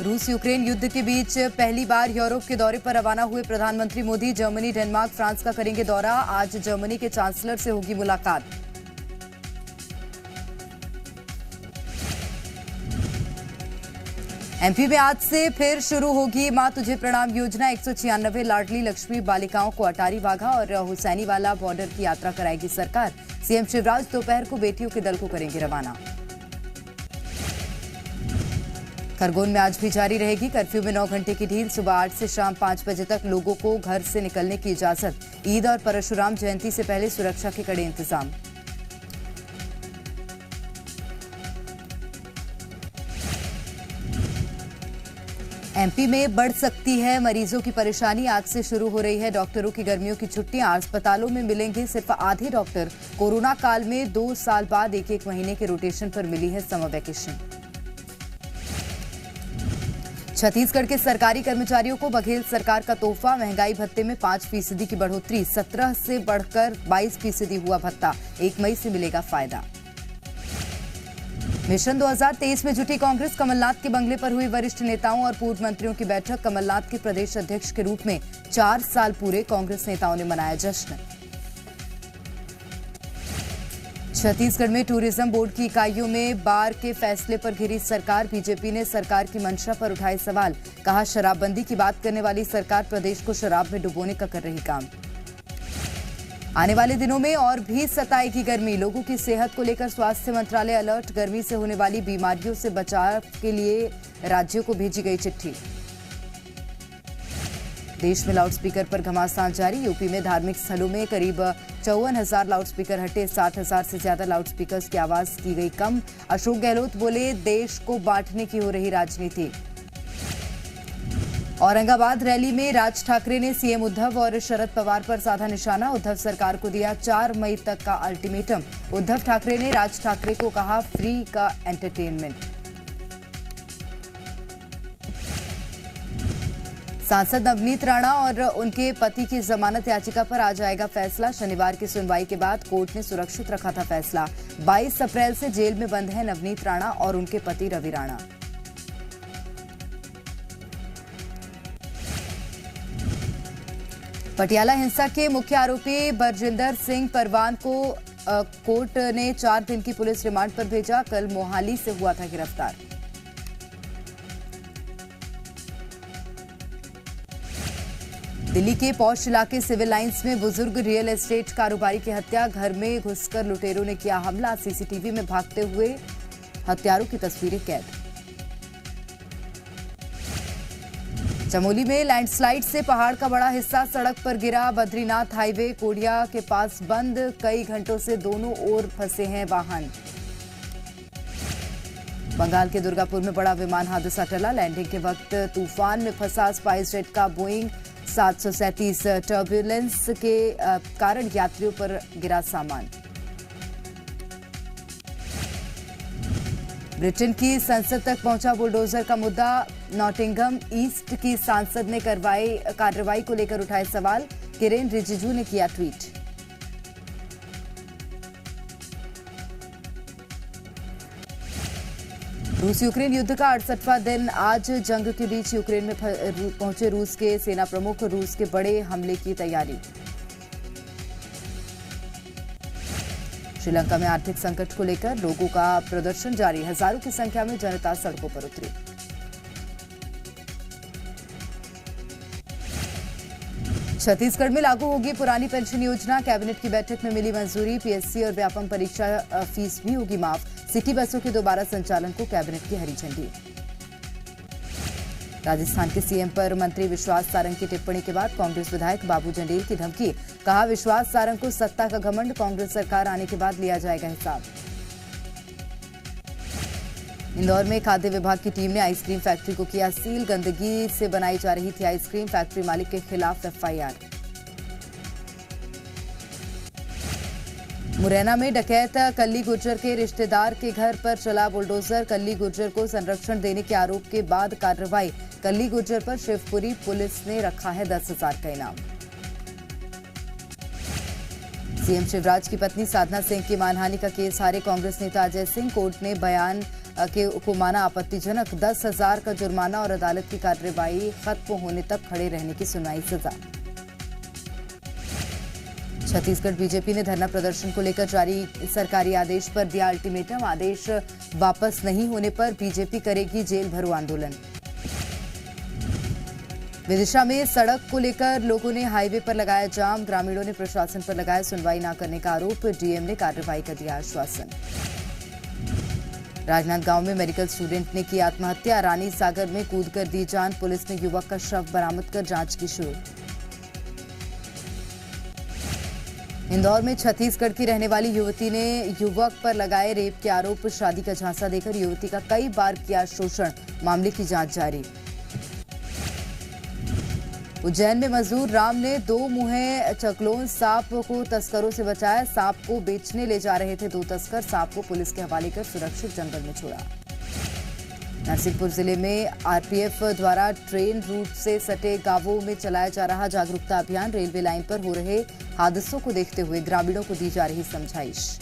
रूस यूक्रेन युद्ध के बीच पहली बार यूरोप के दौरे पर रवाना हुए प्रधानमंत्री मोदी जर्मनी, डेनमार्क, फ्रांस का करेंगे दौरा। आज जर्मनी के चांसलर से होगी मुलाकात। एमपी में आज से फिर शुरू होगी मां तुझे प्रणाम योजना। 196 लाडली लक्ष्मी बालिकाओं को अटारी वाघा और हुसैनीवाला बॉर्डर की यात्रा कराएगी सरकार। सीएम शिवराज दोपहर को बेटियों के दल को करेंगे रवाना। खरगोन में आज भी जारी रहेगी कर्फ्यू में 9 घंटे की ढील। सुबह 8 से शाम 5 बजे तक लोगों को घर से निकलने की इजाजत। ईद और परशुराम जयंती से पहले सुरक्षा के कड़े इंतजाम। एमपी में बढ़ सकती है मरीजों की परेशानी। आज से शुरू हो रही है डॉक्टरों की गर्मियों की छुट्टियां। अस्पतालों में मिलेंगे सिर्फ आधे डॉक्टर। कोरोना काल में 2 साल बाद एक महीने के रोटेशन पर मिली है समर वैकेशन। छत्तीसगढ़ के सरकारी कर्मचारियों को बघेल सरकार का तोहफा। महंगाई भत्ते में 5% की बढ़ोतरी। 17 से बढ़कर 22% हुआ भत्ता। 1 मई से मिलेगा फायदा। मिशन 2023 में जुटी कांग्रेस। कमलनाथ के बंगले पर हुई वरिष्ठ नेताओं और पूर्व मंत्रियों की बैठक। कमलनाथ के प्रदेश अध्यक्ष के रूप में 4 साल पूरे। कांग्रेस नेताओं ने मनाया जश्न। छत्तीसगढ़ में टूरिज्म बोर्ड की इकाइयों में बार के फैसले पर घिरी सरकार। बीजेपी ने सरकार की मंशा पर उठाए सवाल। कहा शराबबंदी की बात करने वाली सरकार प्रदेश को शराब में डुबोने का कर रही काम। आने वाले दिनों में और भी सताएगी गर्मी। लोगों की सेहत को लेकर स्वास्थ्य मंत्रालय अलर्ट। गर्मी से होने वाली बीमारियों से बचाव के लिए राज्यों को भेजी गई चिट्ठी। देश में लाउडस्पीकर पर घमासान जारी। यूपी में धार्मिक स्थलों में करीब 54,000 लाउडस्पीकर हटे। 60,000 से ज्यादा लाउडस्पीकर की आवाज की गई कम। अशोक गहलोत बोले देश को बांटने की हो रही राजनीति। औरंगाबाद रैली में राज ठाकरे ने सीएम उद्धव और शरद पवार पर साधा निशाना। उद्धव सरकार को दिया 4 मई तक का अल्टीमेटम। उद्धव ठाकरे ने राज ठाकरे को कहा फ्री का एंटरटेनमेंट। सांसद नवनीत राणा और उनके पति की जमानत याचिका पर आ जाएगा फैसला। शनिवार की सुनवाई के बाद कोर्ट ने सुरक्षित रखा था फैसला। 22 अप्रैल से जेल में बंद हैं नवनीत राणा और उनके पति रवि राणा। पटियाला हिंसा के मुख्य आरोपी बरजिंदर सिंह परवान को कोर्ट ने 4 दिन की पुलिस रिमांड पर भेजा। कल मोहाली से हुआ था गिरफ्तार। दिल्ली के पौष इलाके सिविल लाइंस में बुजुर्ग रियल एस्टेट कारोबारी की हत्या। घर में घुसकर लुटेरों ने किया हमला। सीसीटीवी में भागते हुए हत्यारों की तस्वीरें कैद। चमोली में लैंडस्लाइड से पहाड़ का बड़ा हिस्सा सड़क पर गिरा। बद्रीनाथ हाईवे कोडिया के पास बंद। कई घंटों से दोनों ओर फंसे हैं वाहन। बंगाल के दुर्गापुर में बड़ा विमान हादसा टला। लैंडिंग के वक्त तूफान में फंसा स्पाइसजेट का बोइंग 737। टर्बुलेंस के कारण यात्रियों पर गिरा सामान। ब्रिटेन की संसद तक पहुंचा बुलडोजर का मुद्दा। नॉटिंघम ईस्ट की सांसद ने कार्रवाई को लेकर उठाए सवाल। किरेन रिजिजू ने किया ट्वीट। रूस यूक्रेन युद्ध का 68वां दिन। आज जंग के बीच यूक्रेन में पहुंचे रूस के सेना प्रमुख। रूस के बड़े हमले की तैयारी। श्रीलंका में आर्थिक संकट को लेकर लोगों का प्रदर्शन जारी। हजारों की संख्या में जनता सड़कों पर उतरी। छत्तीसगढ़ में लागू होगी पुरानी पेंशन योजना। कैबिनेट की बैठक में मिली मंजूरी। पीएससी और व्यापम परीक्षा फीस भी होगी माफ। सिटी बसों के दोबारा संचालन को कैबिनेट की हरी झंडी। राजस्थान के सीएम पर मंत्री विश्वास सारंग की टिप्पणी के बाद कांग्रेस विधायक बाबू जंडेल की धमकी। कहा विश्वास सारंग को सत्ता का घमंड। कांग्रेस सरकार आने के बाद लिया जाएगा हिसाब। इंदौर में खाद्य विभाग की टीम ने आइसक्रीम फैक्ट्री को किया सील। गंदगी से बनाई जा रही थी आइसक्रीम। फैक्ट्री मालिक के खिलाफ एफआईआर। मुरैना में डकैत कल्ली गुर्जर के रिश्तेदार के घर पर चला बुलडोजर। कल्ली गुर्जर को संरक्षण देने के आरोप के बाद कार्रवाई। कल्ली गुर्जर पर शिवपुरी पुलिस ने रखा है 10,000 का इनाम। सीएम शिवराज की पत्नी साधना सिंह की मानहानि का केस हारे कांग्रेस नेता अजय सिंह। कोर्ट ने बयान को माना आपत्तिजनक। 10,000 का जुर्माना और अदालत की कार्रवाई खत्म होने तक खड़े रहने की सुनाई सजा। छत्तीसगढ़ बीजेपी ने धरना प्रदर्शन को लेकर जारी सरकारी आदेश पर दिया अल्टीमेटम। आदेश वापस नहीं होने पर बीजेपी करेगी जेल भरो आंदोलन। विदिशा में सड़क को लेकर लोगों ने हाईवे पर लगाया जाम। ग्रामीणों ने प्रशासन पर लगाया सुनवाई न करने का आरोप। डीएम ने कार्रवाई का दिया आश्वासन। राजनांदगांव में मेडिकल स्टूडेंट ने की आत्महत्या। रानी सागर में कूदकर दी जान। पुलिस ने युवक का शव बरामद कर जांच की शुरू। इंदौर में छत्तीसगढ़ की रहने वाली युवती ने युवक पर लगाए रेप के आरोप। शादी का झांसा देकर युवती का कई बार किया शोषण। मामले की जांच जारी। उज्जैन में मजदूर राम ने 2 मुँहे चकलोन सांप को तस्करों से बचाया। सांप को बेचने ले जा रहे थे 2 तस्कर। सांप को पुलिस के हवाले कर सुरक्षित जंगल में छोड़ा। नरसिंहपुर जिले में आरपीएफ द्वारा ट्रेन रूट से सटे गांवों में चलाया जा रहा जागरूकता अभियान। रेलवे लाइन पर हो रहे हादसों को देखते हुए ग्रामीणों को दी जा रही समझाइश।